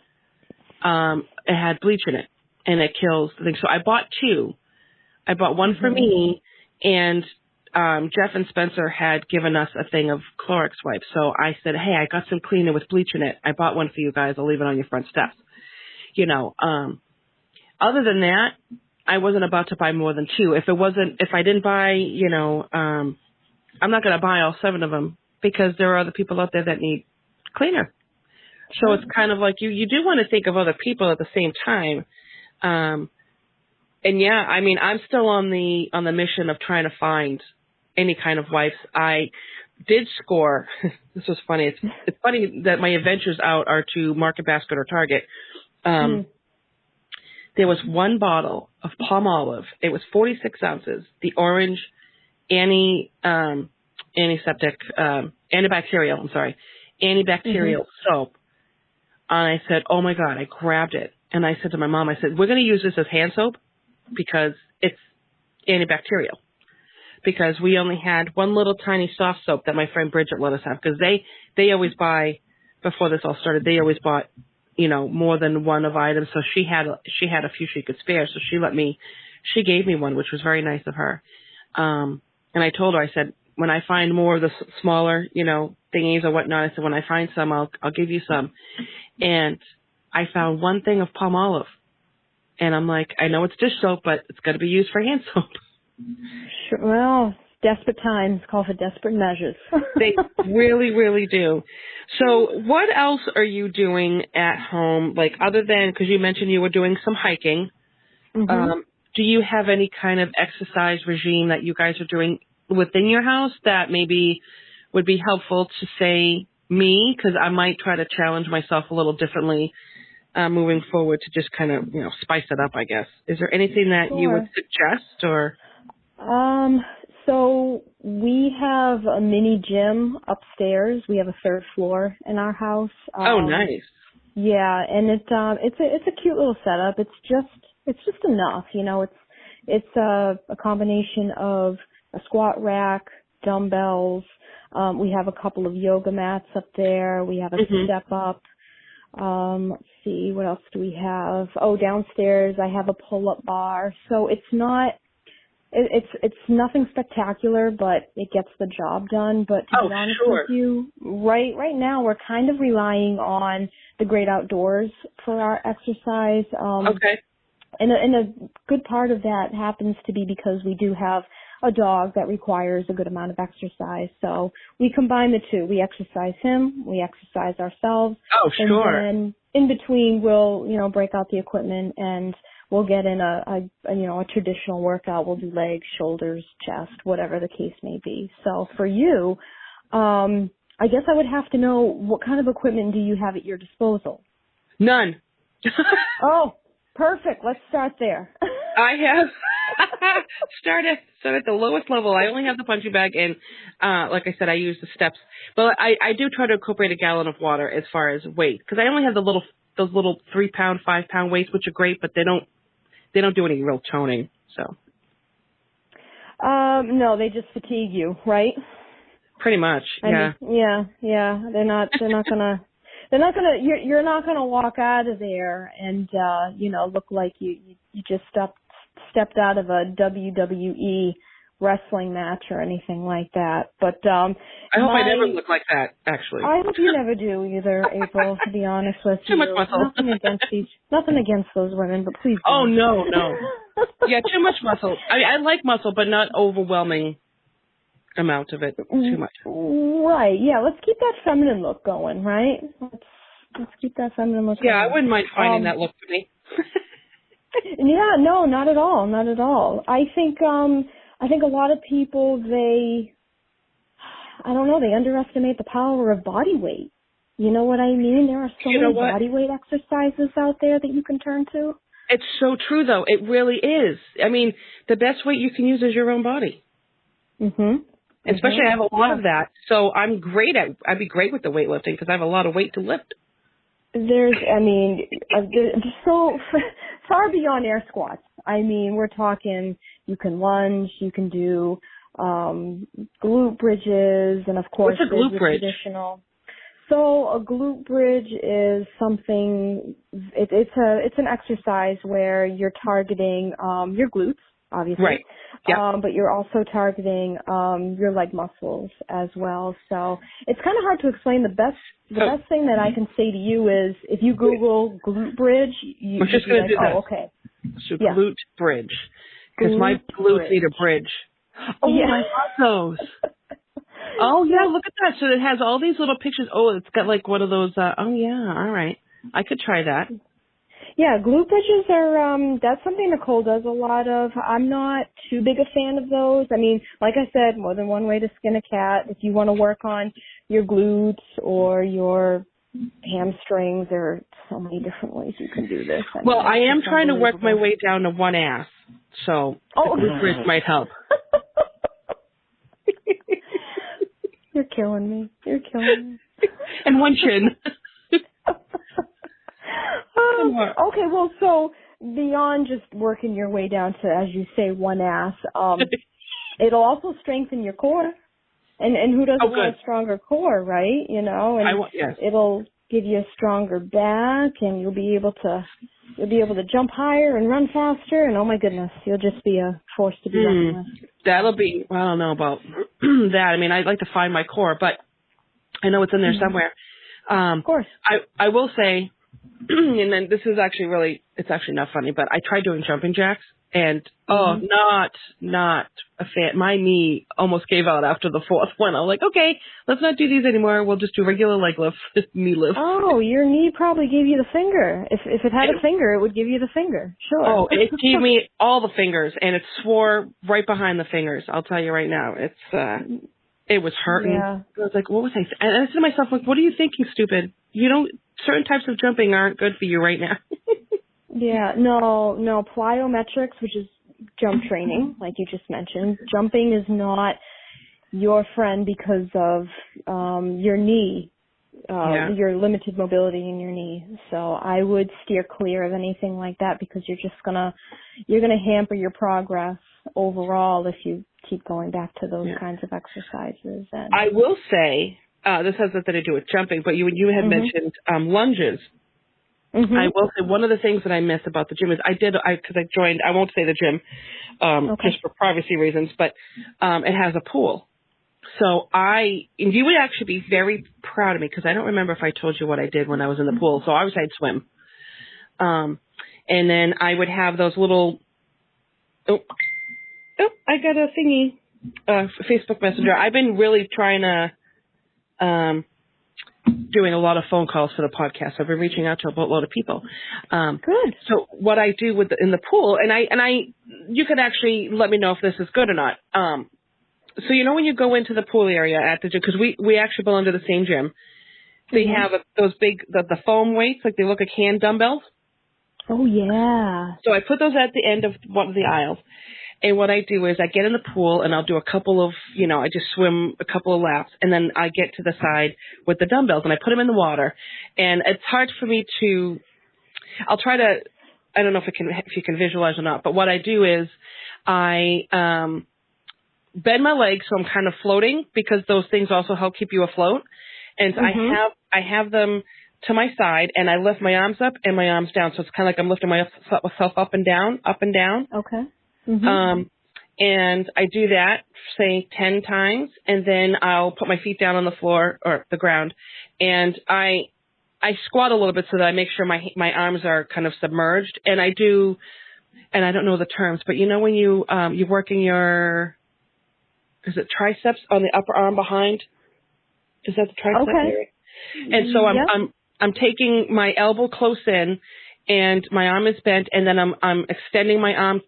It had bleach in it. And it kills the thing. So I bought 2. I bought one for me, and Jeff and Spencer had given us a thing of Clorox wipes. So I said, hey, I got some cleaner with bleach in it. I bought one for you guys. I'll leave it on your front steps. Other than that, I wasn't about to buy more than 2. If I didn't buy, I'm not going to buy all 7 of them because there are other people out there that need cleaner. So it's kind of like you do want to think of other people at the same time. And yeah, I mean, I'm still on the mission of trying to find any kind of wipes. I did score. This was funny. It's funny that my adventures out are to Market Basket or Target. There was one bottle of Palmolive. It was 46 ounces. The orange antibacterial soap. And I said, oh my God, I grabbed it. And I said to my mom, I said, we're going to use this as hand soap because it's antibacterial. Because we only had one little tiny soft soap that my friend Bridget let us have. Because they always buy, before this all started, they always bought, more than one of items. So she had a few she could spare. So she gave me one, which was very nice of her. And I told her, I said, when I find more of the smaller, thingies or whatnot, I said, when I find some, I'll give you some. And I found one thing of Palmolive. And I'm like, I know it's dish soap, but it's got to be used for hand soap. Sure. Well, desperate times call for desperate measures. They really, really do. So what else are you doing at home, like other than, because you mentioned you were doing some hiking. Do you have any kind of exercise regime that you guys are doing within your house that maybe would be helpful to, say, me? Because I might try to challenge myself a little differently moving forward to just kind of, spice it up, I guess. Is there anything that you would suggest or? So we have a mini gym upstairs. We have a 3rd floor in our house. Oh, nice. Yeah, and it's a cute little setup. It's just enough, you know. It's a combination of a squat rack, dumbbells. We have a couple of yoga mats up there. We have a step up. Let's see, what else do we have? Oh, downstairs I have a pull-up bar. So it's nothing spectacular, but it gets the job done. But to be honest with you, right now we're kind of relying on the great outdoors for our exercise. Okay. And a good part of that happens to be because we do have a dog that requires a good amount of exercise. So we combine the two. We exercise him, we exercise ourselves. Oh, sure. And then in between we'll, you know, break out the equipment and we'll get in a traditional workout. We'll do legs, shoulders, chest, whatever the case may be. So for you, I guess I would have to know, what kind of equipment do you have at your disposal? None. Oh, perfect. Let's start there. I have started at the lowest level. I only have the punching bag, and like I said, I use the steps. But I do try to incorporate a gallon of water as far as weight, because I only have those little 3-pound, 5-pound weights, which are great, but they don't do any real toning. So. No, they just fatigue you, right? Pretty much, yeah. I mean, yeah. They're not gonna. You're not gonna walk out of there and look like you just stepped out of a WWE wrestling match or anything like that. But I hope I never look like that, actually. I hope you never do either, April, to be honest with you. Too much muscle. Nothing against those women, but please don't. Oh, don't. no. Yeah, too much muscle. I like muscle, but not overwhelming amount of it. Too much. Right, yeah. Let's keep that feminine look going, right? Let's keep that feminine look going. Yeah, I wouldn't mind finding that look for me. Yeah, no, not at all. Not at all. I think a lot of people, they underestimate the power of body weight. You know what I mean? There are so many body weight exercises out there that you can turn to. It's so true, though. It really is. I mean, the best weight you can use is your own body. Mhm. Especially, I have a lot of that, so I'd be great with the weightlifting because I have a lot of weight to lift. There's so far beyond air squats. I mean, we're talking, you can lunge, you can do glute bridges, and of course, what's a glute bridge? Traditional. So a glute bridge is something. It's an exercise where you're targeting your glutes, obviously. Right. Yep. But you're also targeting your leg muscles as well. So it's kind of hard to explain. The best thing that I can say to you is if you Google glute bridge, you're just going to do that. Oh, okay. So glute bridge. Because my glutes need a bridge. Oh, yeah. I love those. Oh, yeah, look at that. So it has all these little pictures. Oh, it's got like one of those. Oh, yeah, all right. I could try that. Yeah, glute bridges are, that's something Nicole does a lot of. I'm not too big a fan of those. I mean, like I said, more than one way to skin a cat. If you want to work on your glutes or your hamstrings, there are so many different ways you can do this. I am trying to work my way down to one ass, so the glute bridge might help. You're killing me. And one chin. Okay, well, so beyond just working your way down to, as you say, one ass, it'll also strengthen your core. And who doesn't want a stronger core, right? You know, and it'll give you a stronger back, and you'll be able to jump higher and run faster, and oh my goodness, you'll just be a force to be reckoned with. That'll be, I don't know about that. I mean, I'd like to find my core, but I know it's in there somewhere. Of course. I will say, and then this is actually it's actually not funny, but I tried doing jumping jacks, and not a fan. My knee almost gave out after the fourth one. I'm like, okay, let's not do these anymore. We'll just do regular leg lifts, knee lifts. Oh, your knee probably gave you the finger. If it had a finger, it would give you the finger. Sure. Oh, it gave me all the fingers, and it swore right behind the fingers. I'll tell you right now, it was hurting. Yeah. I was like, what was I? And I said to myself, like, what are you thinking, stupid? Certain types of jumping aren't good for you right now. Yeah, no, plyometrics, which is jump training, like you just mentioned. Jumping is not your friend because of your knee. your limited mobility in your knee. So I would steer clear of anything like that because you're gonna hamper your progress overall if you keep going back to those kinds of exercises. And I will say, this has nothing to do with jumping, but you had mentioned lunges. Mm-hmm. I will say one of the things that I miss about the gym is because I joined, I won't say the gym, just for privacy reasons, but it has a pool. So you would actually be very proud of me because I don't remember if I told you what I did when I was in the pool. So obviously I'd swim. And then I would have those little, I got a thingy, Facebook Messenger. I've been really trying to, doing a lot of phone calls for the podcast. I've been reaching out to a boatload of people. Good. So what I do in the pool, you can actually let me know if this is good or not. So when you go into the pool area at the gym, because we actually belong to the same gym, they have those big, the foam weights, like they look like hand dumbbells. Oh, yeah. So I put those at the end of one of the aisles. And what I do is I get in the pool and I'll do a couple of, I just swim a couple of laps. And then I get to the side with the dumbbells and I put them in the water. And it's hard for me I'll try to, I don't know if you can visualize or not, but what I do is I bend my legs so I'm kind of floating because those things also help keep you afloat. And so I have them to my side and I lift my arms up and my arms down. So it's kind of like I'm lifting myself up and down. Okay. And I do that, say 10 times, and then I'll put my feet down on the floor or the ground, and I squat a little bit so that I make sure my arms are kind of submerged. And I don't know the terms, but when you're working your, is it triceps on the upper arm behind? Is that the tricep area? And so I'm taking my elbow close in, and my arm is bent, and then I'm extending my arm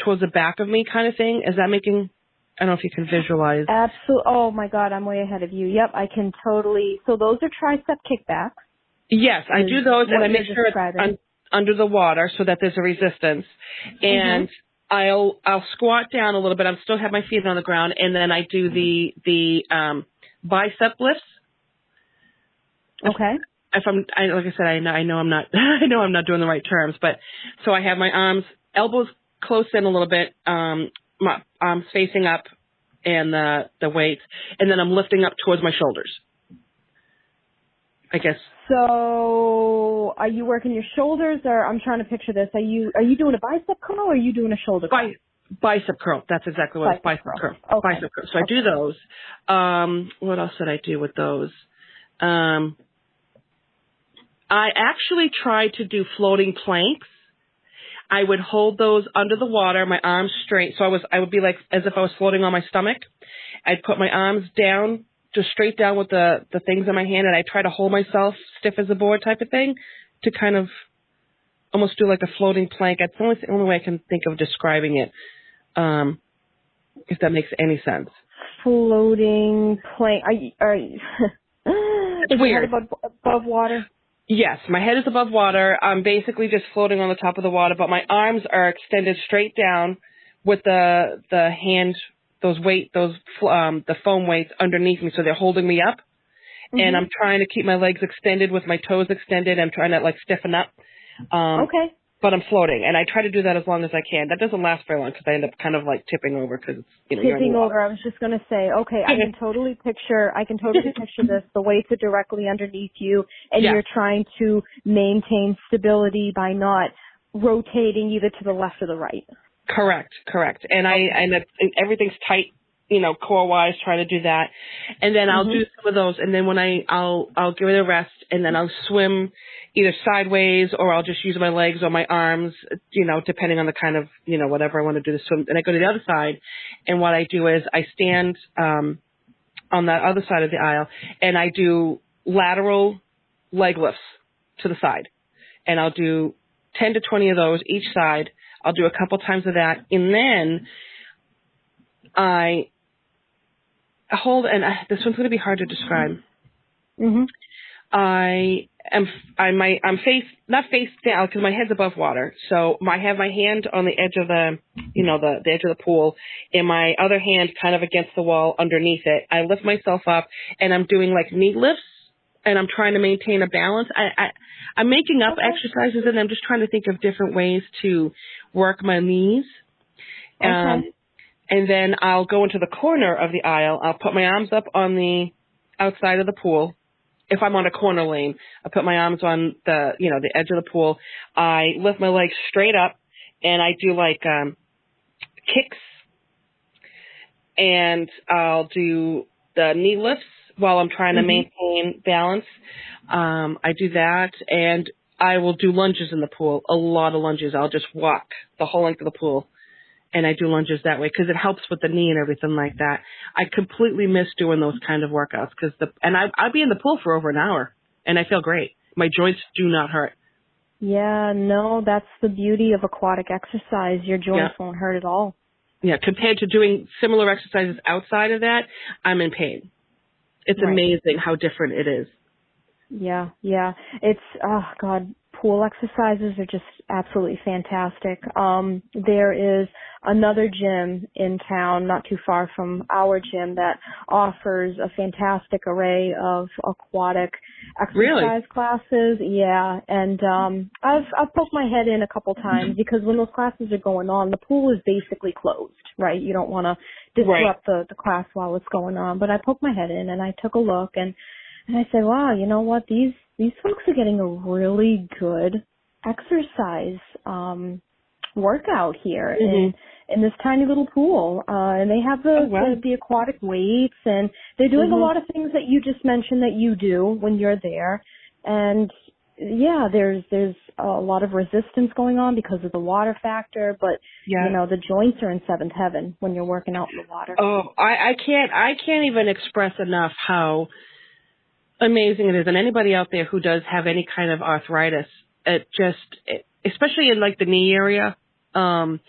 towards the back of me kind of thing. Is that making, I don't know if you can visualize. Absolutely. Oh my God, I'm way ahead of you. Yep, I can totally. So those are tricep kickbacks. Yes, I do those and I make sure it's under the water so that there's a resistance. And I'll squat down a little bit. I still have my feet on the ground, and then I do the bicep lifts. Okay. Like I said, I know I'm not doing the right terms, but so I have my arms, elbows close in a little bit, my arms facing up, and the weights, and then I'm lifting up towards my shoulders, I guess. So, are you working your shoulders, or I'm trying to picture this? Are you doing a bicep curl, or are you doing a shoulder curl? Bicep curl. That's exactly what it's bicep curl. Okay. Bicep curl. So I do those. What else did I do with those? I actually tried to do floating planks. I would hold those under the water, my arms straight. So I would be like as if I was floating on my stomach. I'd put my arms down, just straight down with the things in my hand, and I try to hold myself stiff as a board type of thing to kind of almost do like a floating plank. That's the only way I can think of describing it, if that makes any sense. Floating plank. Are you it's weird. Your head above water? Yes, my head is above water. I'm basically just floating on the top of the water, but my arms are extended straight down with the hand, the foam weights underneath me, so they're holding me up. And I'm trying to keep my legs extended with my toes extended. I'm trying to like stiffen up. Okay. But I'm floating, and I try to do that as long as I can. That doesn't last very long because I end up kind of like tipping over because tipping over. I was just going to say, okay, I can totally picture this. The weights are directly underneath you, and you're trying to maintain stability by not rotating either to the left or the right. Correct. And everything's tight, core wise, trying to do that, and then I'll do some of those, and then when I'll give it a rest, and then I'll swim either sideways or I'll just use my legs or my arms, depending on the kind of, whatever I want to do to swim. And I go to the other side, and what I do is I stand on that other side of the aisle, and I do lateral leg lifts to the side, and I'll do 10 to 20 of those each side. I'll do a couple times of that, and then I hold, and this one's going to be hard to describe. I'm not face down because my head's above water. So I have my hand on the edge of the edge of the pool, and my other hand kind of against the wall underneath it. I lift myself up, and I'm doing like knee lifts and I'm trying to maintain a balance. I'm making up exercises, and I'm just trying to think of different ways to work my knees. Okay. And then I'll go into the corner of the aisle. I'll put my arms up on the outside of the pool. If I'm on a corner lane, I put my arms on the, the edge of the pool. I lift my legs straight up, and I do like kicks, and I'll do the knee lifts while I'm trying to maintain balance. I do that, and I will do lunges in the pool, a lot of lunges. I'll just walk the whole length of the pool, and I do lunges that way because it helps with the knee and everything like that. I completely miss doing those kind of workouts I'll be in the pool for over an hour, and I feel great. My joints do not hurt. Yeah, no, that's the beauty of aquatic exercise. Your joints won't hurt at all. Yeah, compared to doing similar exercises outside of that, I'm in pain. It's amazing how different it is. Yeah. It's, oh God, pool exercises are just absolutely fantastic. There is another gym in town, not too far from our gym, that offers a fantastic array of aquatic exercise classes. Yeah, and I've poked my head in a couple times because when those classes are going on, the pool is basically closed, right? You don't want to disrupt the class while it's going on. But I poked my head in and I took a look and I said, wow, you know what? These folks are getting a really good exercise workout here in this tiny little pool. And they have the aquatic weights, and they're doing a lot of things that you just mentioned that you do when you're there. And yeah, there's a lot of resistance going on because of the water factor, but the joints are in seventh heaven when you're working out in the water. Oh, I can't even express enough how amazing it is. And anybody out there who does have any kind of arthritis, especially in like the knee area, I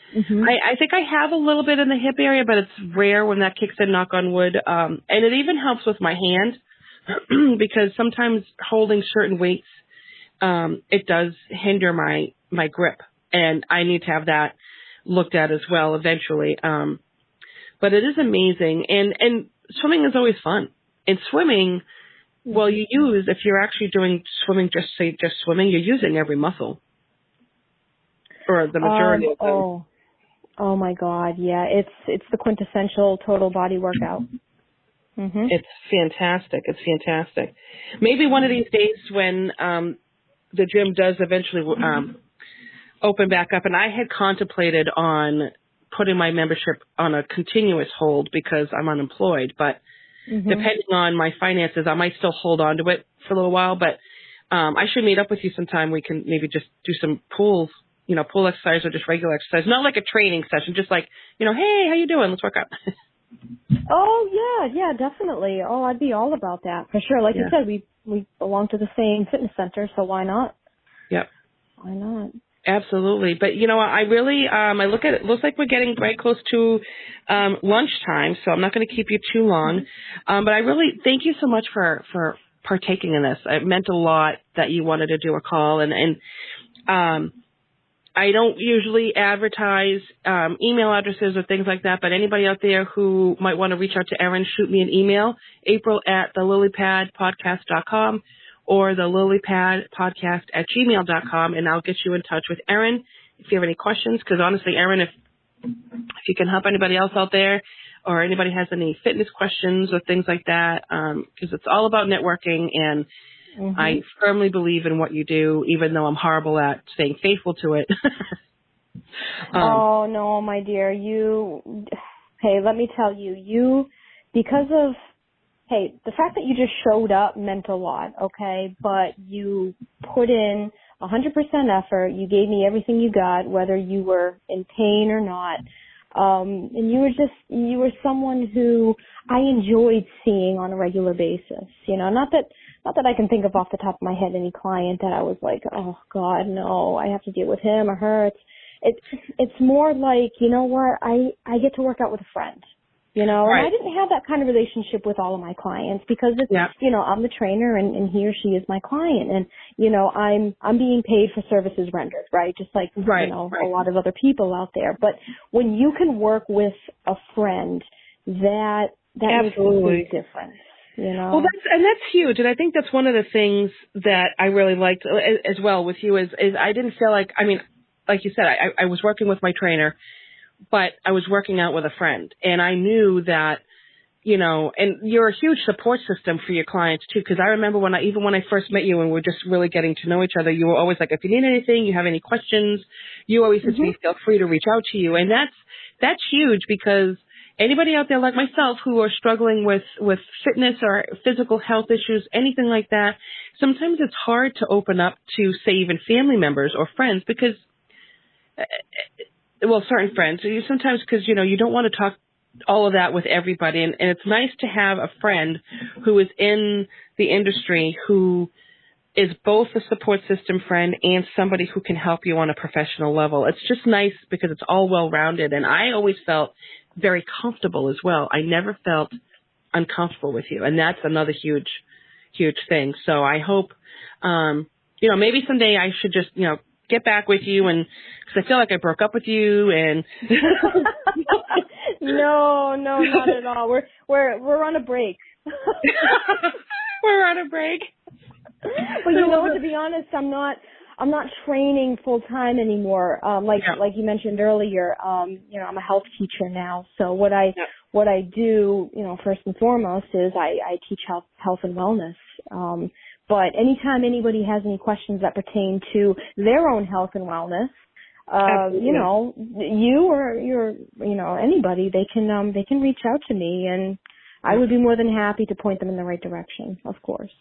think I have a little bit in the hip area, but it's rare when that kicks in, knock on wood. And it even helps with my hand because sometimes holding certain weights, it does hinder my grip, and I need to have that looked at as well eventually. But it is amazing, and swimming is always fun. And swimming, well, if you're actually doing swimming, just swimming, you're using every muscle, or the majority of them. Oh my God, yeah, it's the quintessential total body workout. It's fantastic. It's fantastic. Maybe one of these days when the gym does eventually open back up, and I had contemplated on putting my membership on a continuous hold because I'm unemployed, but depending on my finances, I might still hold on to it for a little while, but I should meet up with you sometime. We can maybe just do some pool exercise or just regular exercise. Not like a training session, just like, hey, how you doing? Let's work out. Oh, yeah, definitely. Oh, I'd be all about that. For sure. Like you said, we belong to the same fitness center, so why not? Yep. Why not? Absolutely. But, I really, I look at it, looks like we're getting right close to lunchtime, so I'm not going to keep you too long. But I really thank you so much for partaking in this. It meant a lot that you wanted to do a call, and I don't usually advertise email addresses or things like that, but anybody out there who might want to reach out to Erin, shoot me an email, april@thelilypadpodcast.com or thelilypadpodcast@gmail.com, and I'll get you in touch with Erin if you have any questions, because honestly, Erin, if you can help anybody else out there or anybody has any fitness questions or things like that, because it's all about networking, and I firmly believe in what you do, even though I'm horrible at staying faithful to it. Oh, no, my dear. Hey, let me tell you, because of, the fact that you just showed up meant a lot, okay? But you put in 100% effort. You gave me everything you got, whether you were in pain or not. And you were someone who I enjoyed seeing on a regular basis. Not that I can think of off the top of my head any client that I was like, oh God, no, I have to deal with him or her. It's more like, you know what, I get to work out with a friend. And I didn't have that kind of relationship with all of my clients because it's, I'm the trainer and he or she is my client, and, I'm being paid for services rendered, right? Just like, a lot of other people out there. But when you can work with a friend, that makes a big difference. you know. Well, that's huge, and I think that's one of the things that I really liked as well with you is I didn't feel like, I mean, like you said, I was working with my trainer, but I was working out with a friend, and I knew that, you know, and you're a huge support system for your clients too, because I remember when I first met you and we were just really getting to know each other, you were always like, if you need anything, you have any questions, you always said to me, feel free to reach out to you, and that's huge because anybody out there like myself who are struggling with fitness or physical health issues, anything like that, sometimes it's hard to open up to, say, even family members or friends because, well, certain friends, sometimes because, you know, you don't want to talk all of that with everybody. And it's nice to have a friend who is in the industry who is both a support system friend and somebody who can help you on a professional level. It's just nice because it's all well-rounded. And I always felt very comfortable as well. I never felt uncomfortable with you. And that's another huge, huge thing. So I hope, you know, maybe someday I should just, you know, get back with you, and because I feel like I broke up with you and No, not at all. We're on a break. We're on a break. But you know what, to be honest, I'm not training full time anymore. Like you mentioned earlier, you know, I'm a health teacher now. So what I do, you know, first and foremost is I teach health and wellness. But anytime anybody has any questions that pertain to their own health and wellness, you know, you or you know, anybody, they can reach out to me, and I would be more than happy to point them in the right direction, of course.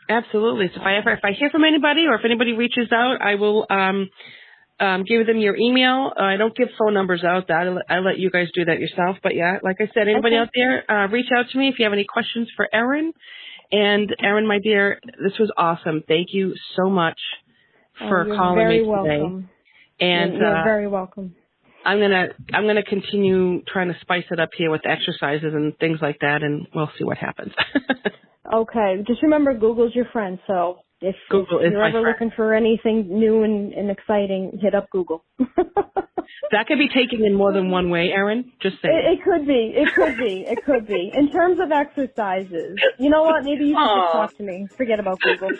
Absolutely. So if I hear from anybody or if anybody reaches out, I will give them your email. I don't give phone numbers out. I let you guys do that yourself. But yeah, like I said, anybody out there, reach out to me if you have any questions for Erin. And Erin, my dear, this was awesome. Thank you so much for calling me today. Welcome. And you're very welcome. I'm gonna continue trying to spice it up here with exercises and things like that, and we'll see what happens. Okay, just remember, Google's your friend. So if you're ever looking for anything new and exciting, hit up Google. That could be taken in more than one way, Erin. Just saying. It could be. It could be. In terms of exercises, you know what? Maybe you should just talk to me. Forget about Google.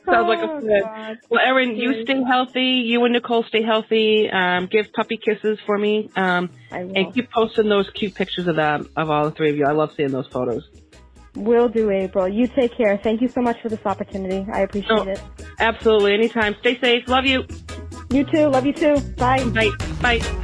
Sounds like a plan. Well, Erin, you stay healthy. You and Nicole stay healthy. Give puppy kisses for me. I will. And keep posting those cute pictures of all the three of you. I love seeing those photos. Will do, April. You take care. Thank you so much for this opportunity. I appreciate it. Absolutely. Anytime. Stay safe. Love you. You too. Love you too. Bye. Bye. Bye.